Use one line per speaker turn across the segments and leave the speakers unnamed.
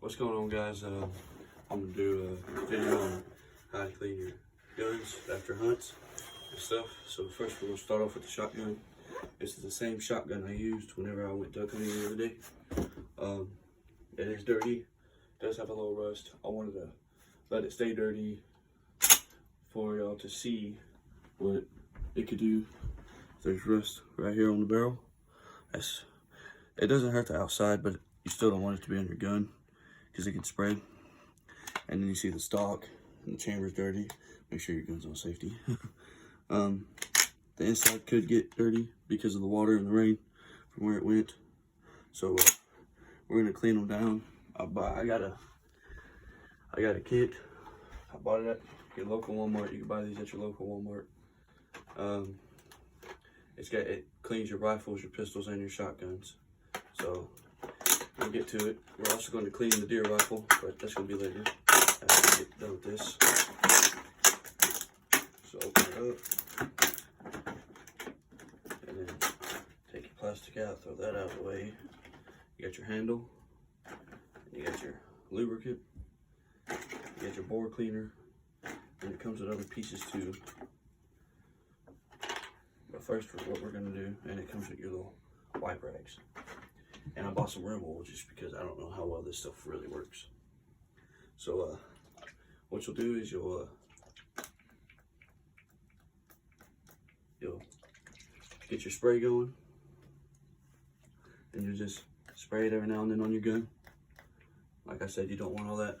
What's going on, guys? I'm gonna do a video on how to clean your guns after hunts and stuff. So first we're gonna start off with the shotgun. This is the same shotgun I used whenever I went duck hunting the other day. It is dirty. It does have a little rust. I wanted to let it stay dirty for y'all to see what it could do. There's rust right here on the barrel. It doesn't hurt the outside, but you still don't want it to be on your gun because it can spread. And then you see the stock and the chamber's dirty. Make sure your gun's on safety. The inside could get dirty because of the water and the rain from where it went. So we're gonna clean them down. I got a kit. I bought it at your local Walmart. You can buy these at your local Walmart. It cleans your rifles, your pistols, and your shotguns. So we'll get to it. We're also going to clean the deer rifle, but that's going to be later after we get done with this. So open it up, and then take your plastic out, throw that out of the way. You got your handle, and you got your lubricant, you got your bore cleaner, and it comes with other pieces too. But first, what we're going to do, and it comes with your little wipe rags. And I bought some Rimmel just because I don't know how well this stuff really works. So what you'll do is you'll get your spray going, and you just spray it every now and then on your gun. Like I said, you don't want all that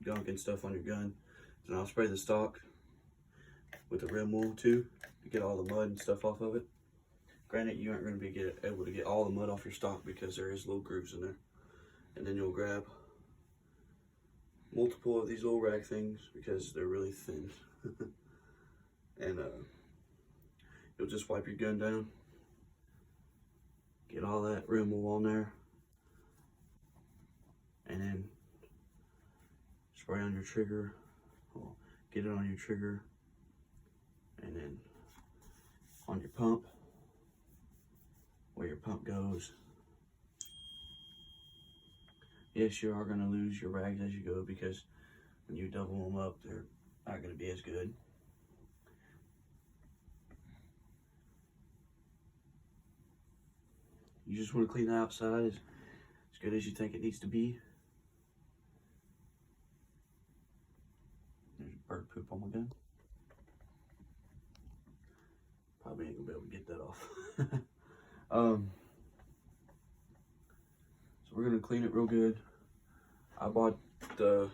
gunk and stuff on your gun. And I'll spray the stock with the Rimmel too to get all the mud and stuff off of it. Granted, you aren't going to be able to get all the mud off your stock because there is little grooves in there. And then you'll grab multiple of these little rag things because they're really thin. And you'll just wipe your gun down. Get all that Rimmel on there. And then spray on your trigger. Well, get it on your trigger. And then on your pump, where your pump goes. Yes, you are going to lose your rags as you go because when you double them up, they're not going to be as good. You just want to clean the outside as good as you think it needs to be. There's bird poop on my gun. Probably ain't gonna be able to get that off. So we're gonna clean it real good. I bought the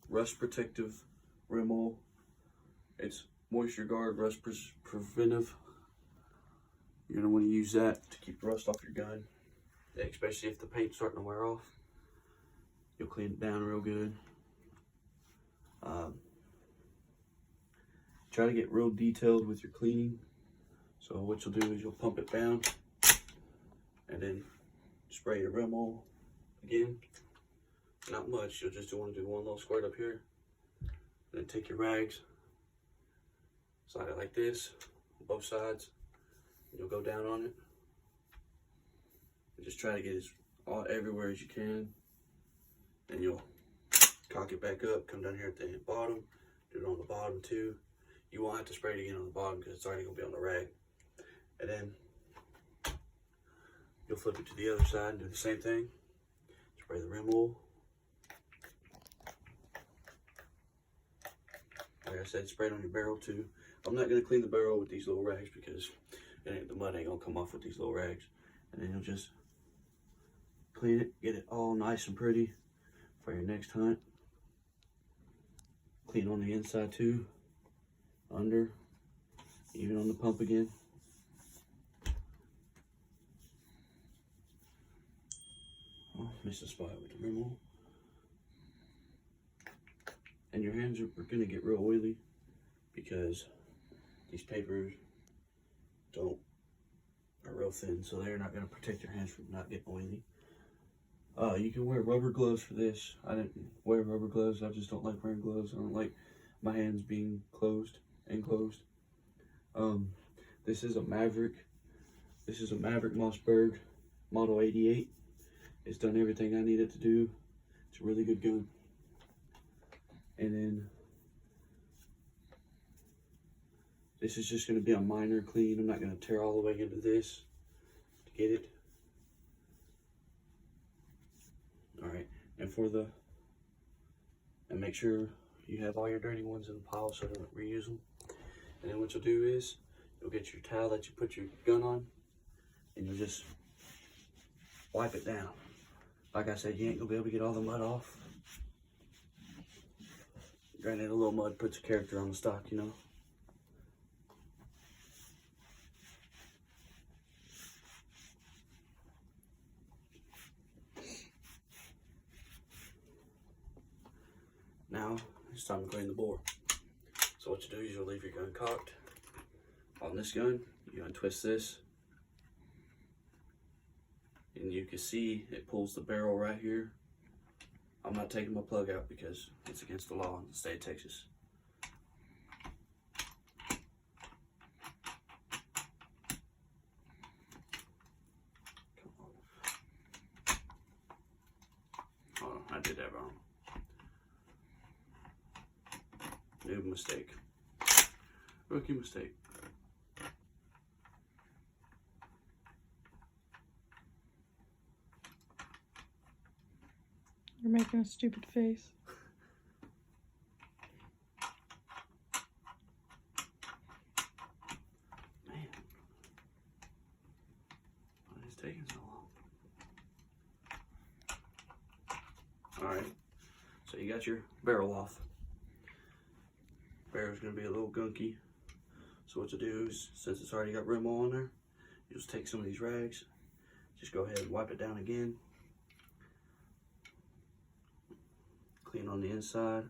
rust protective Rimmel. It's moisture guard, rust preventive. You're gonna want to use that to keep the rust off your gun, especially if the paint's starting to wear off. You'll clean it down real good. Try to get real detailed with your cleaning. So what you'll do is you'll pump it down and then spray your Rimmel again. Not much, you'll just want to do one little squirt up here. And then take your rags, slide it like this, on both sides. And you'll go down on it. And just try to get all everywhere as you can. And you'll cock it back up, come down here at the bottom, do it on the bottom too. You won't have to spray it again on the bottom because it's already going to be on the rag. And then you'll flip it to the other side and do the same thing. Spray the Rimmel. Like I said, spray it on your barrel too. I'm not going to clean the barrel with these little rags because the mud ain't going to come off with these little rags. And then you'll just clean it, get it all nice and pretty for your next hunt. Clean on the inside too. Under, even on the pump again. Oh, missed a spot with the Rimmel. And your hands are gonna get real oily because these papers are real thin, so they're not gonna protect your hands from not getting oily. You can wear rubber gloves for this. I didn't wear rubber gloves. I just don't like wearing gloves. I don't like my hands being enclosed. This is a Maverick. This is a Maverick Mossberg Model 88. It's done everything I need it to do. It's a really good gun. And then this is just going to be a minor clean. I'm not going to tear all the way into this to get it. Alright, and make sure you have all your dirty ones in the pile so don't reuse them. And then what you'll do is, you'll get your towel that you put your gun on, and you'll just wipe it down. Like I said, you ain't gonna be able to get all the mud off. Granted, a little mud puts a character on the stock, you know. Now, it's time to clean the bore. So what you do is you'll leave your gun cocked. On this gun, you untwist this. And you can see it pulls the barrel right here. I'm not taking my plug out because it's against the law in the state of Texas. Oh, I did that wrong. New mistake. Rookie mistake.
You're making a stupid face.
Man. Why is it taking so long? Alright. So you got your barrel off. Barrel's gonna be a little gunky. So what you do is, since it's already got rim on there, you just take some of these rags, just go ahead and wipe it down again. Clean on the inside,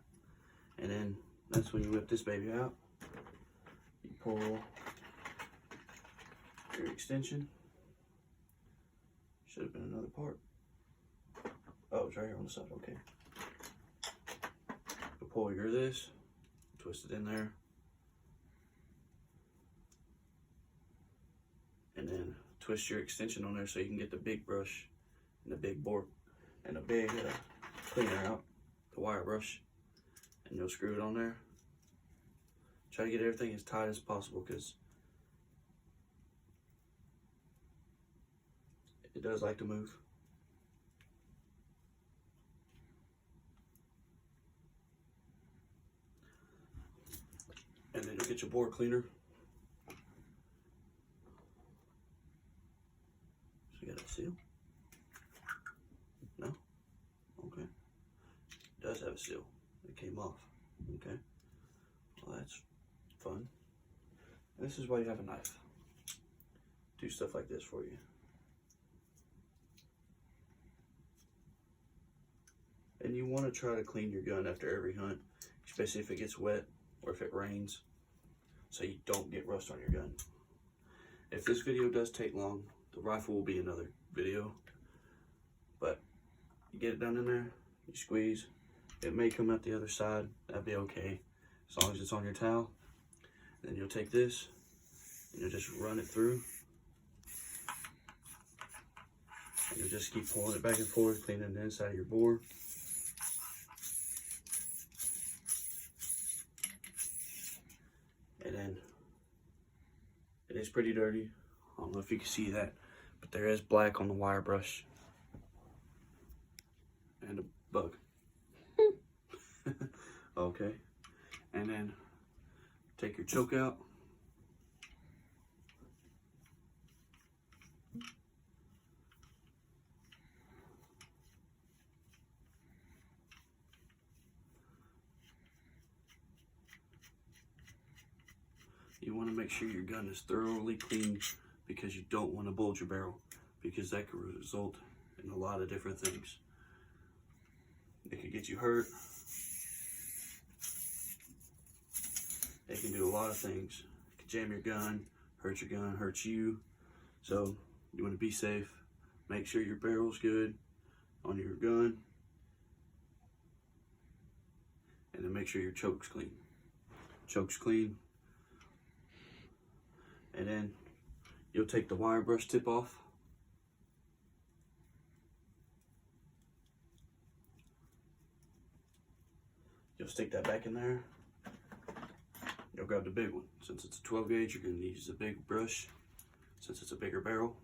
and then that's when you whip this baby out. You pull your extension. Should have been another part. Oh, it's right here on the side, okay. You pull your this, twist it in there, and then twist your extension on there so you can get the big brush and the big bore and a big cleaner out, the wire brush, and you'll screw it on there. Try to get everything as tight as possible because it does like to move. And then you'll get your bore cleaner. So you got a seal? No? Okay. It does have a seal. It came off. Okay. Well, that's fun. And this is why you have a knife. Do stuff like this for you. And you want to try to clean your gun after every hunt, especially if it gets wet or if it rains, so you don't get rust on your gun. If this video does take long, the rifle will be another video, but you get it done in there, you squeeze, it may come out the other side, that'd be okay, as long as it's on your towel. Then you'll take this, and you'll just run it through, and you'll just keep pulling it back and forth, cleaning the inside of your bore. And then it is pretty dirty. I don't know if you can see that, but there is black on the wire brush. And a bug. Okay. And then take your choke out. You want to make sure your gun is thoroughly clean because you don't want to bulge your barrel, because that could result in a lot of different things. It could get you hurt. It can do a lot of things. It can jam your gun, hurt you. So you want to be safe. Make sure your barrel's good on your gun. And then make sure your choke's clean. Choke's clean. And then you'll take the wire brush tip off. You'll stick that back in there. You'll grab the big one. Since it's a 12 gauge, you're going to use the big brush since it's a bigger barrel.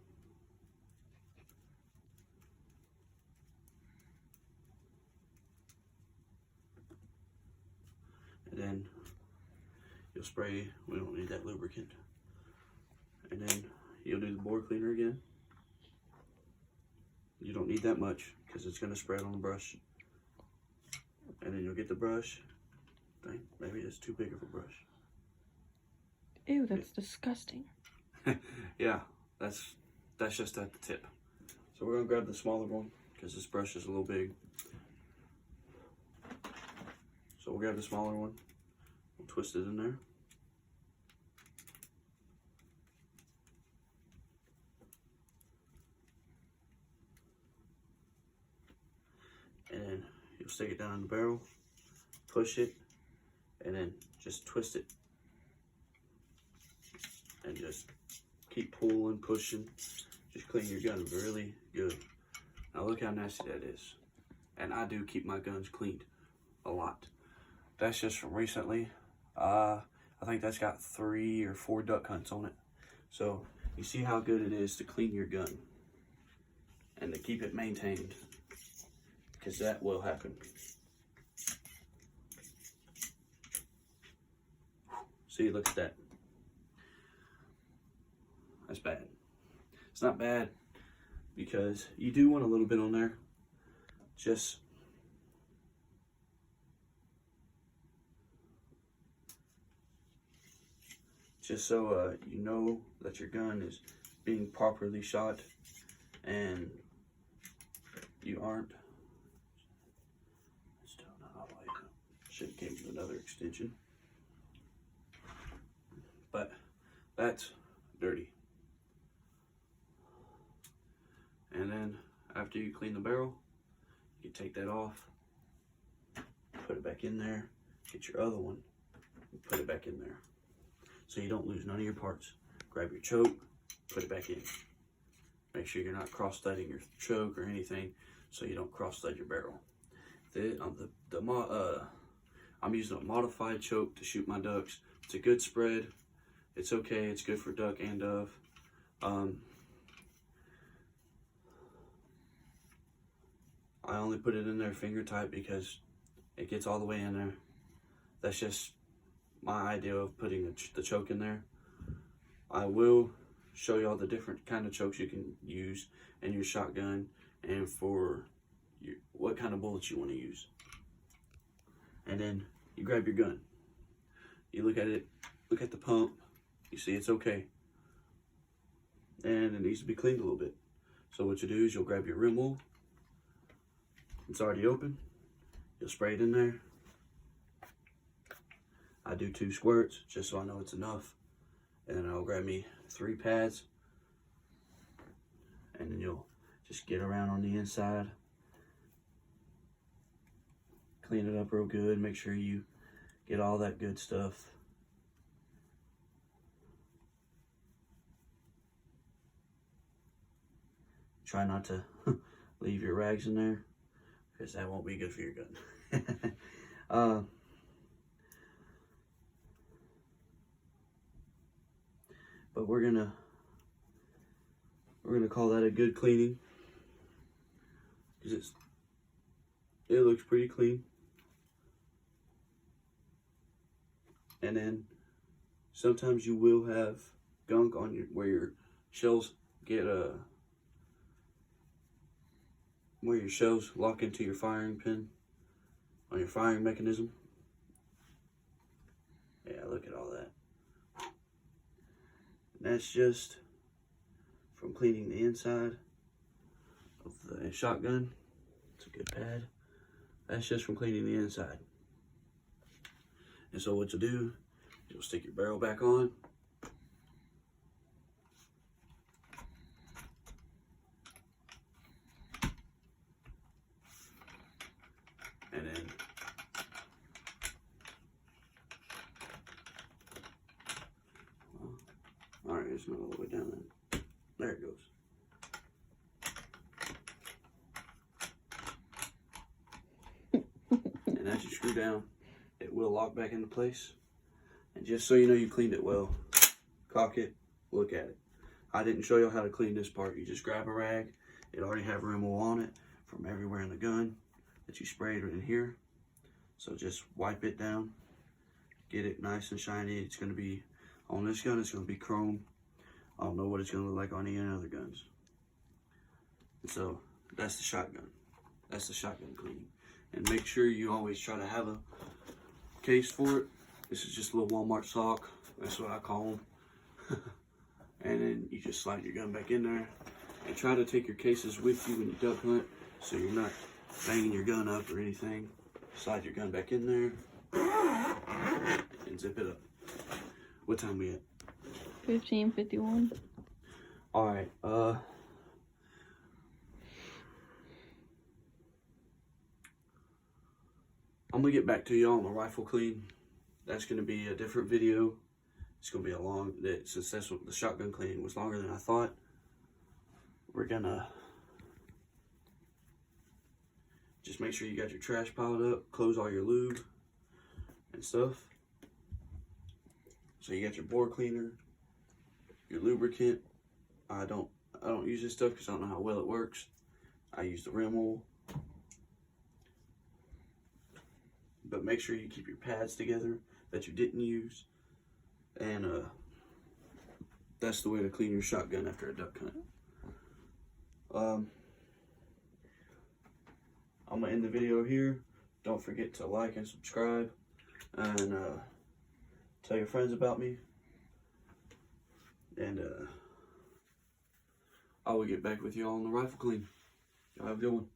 And then you'll spray, we don't need that lubricant. And then you'll do the bore cleaner again. You don't need that much because it's going to spread on the brush. And then you'll get the brush. Dang, maybe it's too big of a brush.
Ew, that's disgusting.
Yeah, that's just at the tip. So we're gonna grab the smaller one because this brush is a little big. So we'll grab the smaller one. We'll twist it in there. And then you'll stick it down in the barrel, push it, and then just twist it. And just keep pulling, pushing. Just clean your gun really good. Now look how nasty that is. And I do keep my guns cleaned a lot. That's just from recently. I think that's got 3 or 4 duck hunts on it. So you see how good it is to clean your gun and to keep it maintained, because that will happen. See, look at that. That's bad. It's not bad because you do want a little bit on there. Just so you know that your gun is being properly shot and you aren't. Still not all the way up. Should have came with another extension. But that's dirty. And then after you clean the barrel, you take that off, put it back in there, get your other one, and put it back in there. So you don't lose none of your parts. Grab your choke, put it back in. Make sure you're not cross-threading your choke or anything so you don't cross-thread your barrel. I'm using a modified choke to shoot my ducks. It's a good spread. It's okay, it's good for duck and dove. I only put it in there finger tight because it gets all the way in there. That's just my idea of putting the choke in there. I will show y'all the different kind of chokes you can use in your shotgun and for what kind of bullets you want to use. And then you grab your gun. You look at it, look at the pump. You see it's okay. And it needs to be cleaned a little bit. So what you do is you'll grab your rim wool. It's already open. You'll spray it in there. I do 2 squirts just so I know it's enough. And then I'll grab me 3 pads. And then you'll just get around on the inside. Clean it up real good. Make sure you get all that good stuff. Try not to leave your rags in there, because that won't be good for your gun. But we're gonna call that a good cleaning, because it looks pretty clean. And then sometimes you will have gunk on where your shells get where your shells lock into your firing pin on your firing mechanism. Yeah, look at all that. And that's just from cleaning the inside of the shotgun. It's a good pad. That's just from cleaning the inside. And so what you'll do, you'll stick your barrel back on. And then all right, it's not all the way down then. There it goes. And as you screw down, it will lock back into place. And just so you know you cleaned it well, cock it, look at it. I didn't show you how to clean this part. You just grab a rag. It already have removal on it from everywhere in the gun that you sprayed in here. So just wipe it down, get it nice and shiny. It's gonna be, on this gun, it's gonna be chrome. I don't know what it's gonna look like on any other guns. And so that's the shotgun. That's the shotgun cleaning. And make sure you always try to have a case for it. This is just a little Walmart sock. That's what I call them. And then you just slide your gun back in there. And try to take your cases with you when you duck hunt, so you're not banging your gun up or anything. Slide your gun back in there and zip it up. What time we at?
15:51.
All right. I'm gonna get back to y'all on the rifle clean. That's gonna be a different video. It's gonna be a long. Since that's what the shotgun cleaning was longer than I thought. We're gonna just make sure you got your trash piled up, close all your lube and stuff. So you got your bore cleaner, your lubricant. I don't use this stuff because I don't know how well it works. I use the rim oil. But make sure you keep your pads together that you didn't use. And that's the way to clean your shotgun after a duck hunt. I'm gonna end the video here. Don't forget to like and subscribe, and tell your friends about me. And I will get back with you all on the rifle clean. Y'all have a good one.